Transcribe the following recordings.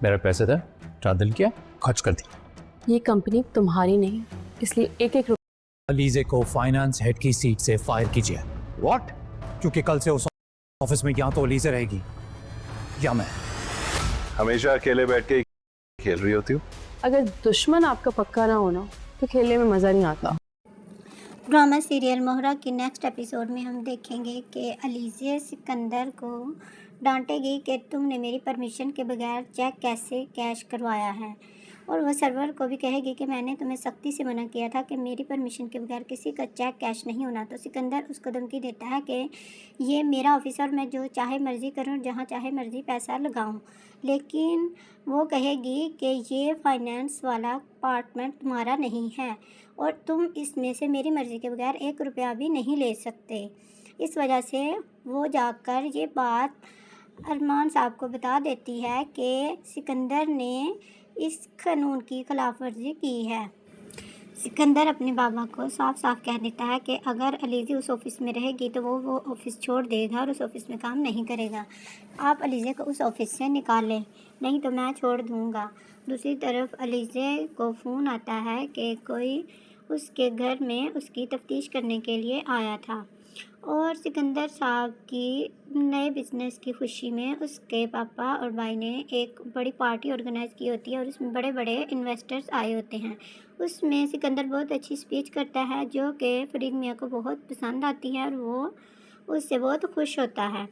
मेरा पैसे था, क्या दिल किया, खर्च कर दी। ये कंपनी तुम्हारी नहीं, इसलिए एक एक अलीजे को फाइनेंस हेड की सीट से फायर कीजिए। व्हाट? क्योंकि कल से उस ऑफिस में या तो अलीजे रहेगी या मैं। हमेशा अकेले बैठ के खेल रही होती हूँ। अगर दुश्मन आपका पक्का ना होना तो खेलने में मज़ा नहीं आता। ड्रामा सीरियल मोहरा की नेक्स्ट एपिसोड में हम देखेंगे कि अलीज़े सिकंदर को डांटेगी कि तुमने मेरी परमिशन के बगैर चेक कैसे कैश करवाया है, और वह सर्वर को भी कहेगी कि मैंने तुम्हें सख्ती से मना किया था कि मेरी परमिशन के बगैर किसी का चेक कैश नहीं होना। तो सिकंदर उसको धमकी देता है कि ये मेरा ऑफिस और मैं जो चाहे मर्ज़ी करूँ, जहाँ चाहे मर्ज़ी पैसा लगाऊँ, लेकिन वो कहेगी कि ये फाइनेंस वाला अपार्टमेंट तुम्हारा नहीं है और तुम इसमें से मेरी मर्ज़ी के बगैर 1 रुपया भी नहीं ले सकते। इस वजह से वो जाकर ये बात अरमान साहब को बता देती है कि सिकंदर ने इस कानून की खिलाफ वर्जी की है। सिकंदर अपने बाबा को साफ साफ कह देता है कि अगर अलीज़े उस ऑफ़िस में रहेगी तो वो ऑफ़िस छोड़ देगा और उस ऑफ़िस में काम नहीं करेगा। आप अलीज़े को उस ऑफ़िस से निकालें, नहीं तो मैं छोड़ दूँगा। दूसरी तरफ अलीज़े को फ़ोन आता है कि कोई उसके घर में उसकी तफ्तीश करने के लिए आया था, और सिकंदर साहब की नए बिज़नेस की खुशी में उसके पापा और भाई ने एक बड़ी पार्टी ऑर्गेनाइज़ की होती है और उसमें बड़े बड़े इन्वेस्टर्स आए होते हैं। उसमें सिकंदर बहुत अच्छी स्पीच करता है जो कि फरीद मियाँ को बहुत पसंद आती है और वो उससे बहुत खुश होता है,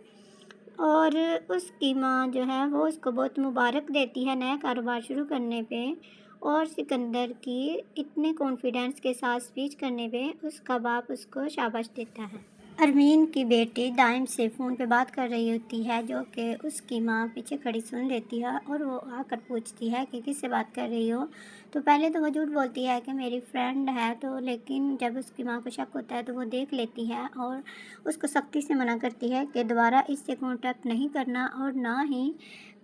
और उसकी माँ जो है वो उसको बहुत मुबारक देती है नया कारोबार शुरू करने पे, और सिकंदर की इतने कॉन्फिडेंस के साथ स्पीच करने पे उसका बाप उसको शाबाश देता है। अरमीन की बेटी दाइम से फ़ोन पे बात कर रही होती है जो कि उसकी माँ पीछे खड़ी सुन लेती है, और वो आकर पूछती है कि किससे बात कर रही हो। तो पहले तो वो झूठ बोलती है कि मेरी फ्रेंड है, तो लेकिन जब उसकी माँ को शक होता है तो वो देख लेती है और उसको सख्ती से मना करती है कि दोबारा इससे कॉन्टैक्ट नहीं करना और ना ही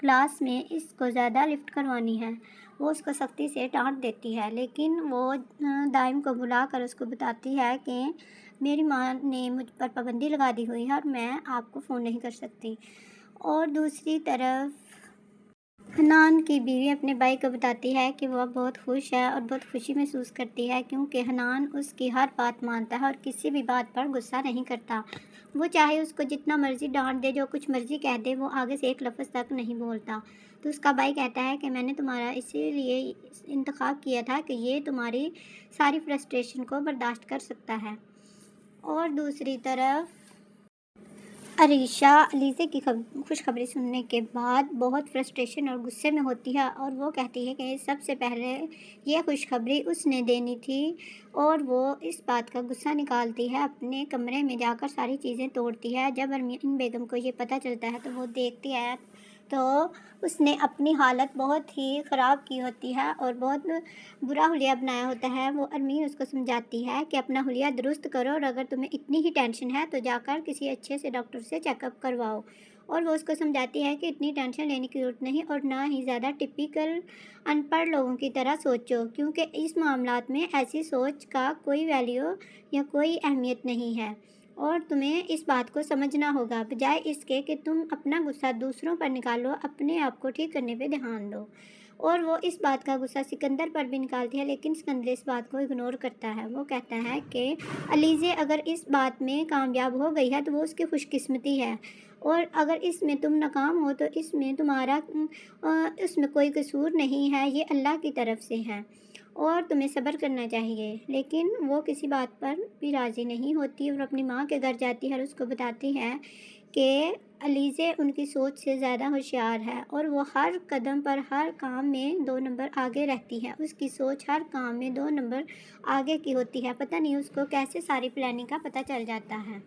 क्लास में इसको ज़्यादा लिफ्ट करवानी है। वो उसको सख्ती से डांट देती है, लेकिन वो दाइम को बुलाकर उसको बताती है कि मेरी माँ ने मुझ पर पाबंदी लगा दी हुई है और मैं आपको फ़ोन नहीं कर सकती। और दूसरी तरफ हनान की बीवी अपने भाई को बताती है कि वह बहुत खुश है और बहुत खुशी महसूस करती है क्योंकि हनान उसकी हर बात मानता है और किसी भी बात पर गुस्सा नहीं करता। वो चाहे उसको जितना मर्ज़ी डांट दे, जो कुछ मर्ज़ी कह दे, वो आगे से एक लफ्ज़ तक नहीं बोलता। तो उसका भाई कहता है कि मैंने तुम्हारा इसीलिए इंतखाब किया था कि ये तुम्हारी सारी फ्रस्ट्रेशन को बर्दाश्त कर सकता है। और दूसरी तरफ अरीशा अलीज़े की खुशखबरी सुनने के बाद बहुत फ्रस्ट्रेशन और गुस्से में होती है, और वो कहती है कि सबसे पहले ये खुशखबरी उसने देनी थी, और वो इस बात का गुस्सा निकालती है, अपने कमरे में जाकर सारी चीज़ें तोड़ती है। जब अरमीन बेगम को ये पता चलता है तो वो देखती है तो उसने अपनी हालत बहुत ही ख़राब की होती है और बहुत बुरा हुलिया बनाया होता है। वो अरमीन उसको समझाती है कि अपना हुलिया दुरुस्त करो और अगर तुम्हें इतनी ही टेंशन है तो जाकर किसी अच्छे से डॉक्टर से चेकअप करवाओ। और वो उसको समझाती है कि इतनी टेंशन लेने की ज़रूरत नहीं और ना ही ज़्यादा टिपिकल अनपढ़ लोगों की तरह सोचो, क्योंकि इस मामलात में ऐसी सोच का कोई वैल्यू या कोई अहमियत नहीं है और तुम्हें इस बात को समझना होगा। बजाय इसके कि तुम अपना गुस्सा दूसरों पर निकालो, अपने आप को ठीक करने पे ध्यान दो। और वो इस बात का गुस्सा सिकंदर पर भी निकालती है, लेकिन सिकंदर इस बात को इग्नोर करता है। वो कहता है कि अलीज़े अगर इस बात में कामयाब हो गई है तो वो उसकी खुशकिस्मती है, और अगर इसमें तुम नाकाम हो तो इसमें तुम्हारा उसमें कोई कसूर नहीं है, ये अल्लाह की तरफ से है और तुम्हें सब्र करना चाहिए। लेकिन वो किसी बात पर भी राज़ी नहीं होती और अपनी माँ के घर जाती है और उसको बताती है कि अलीज़े उनकी सोच से ज़्यादा होशियार है और वो हर कदम पर हर काम में 2 नंबर आगे रहती है। उसकी सोच हर काम में 2 नंबर आगे की होती है। पता नहीं उसको कैसे सारी प्लानिंग का पता चल जाता है।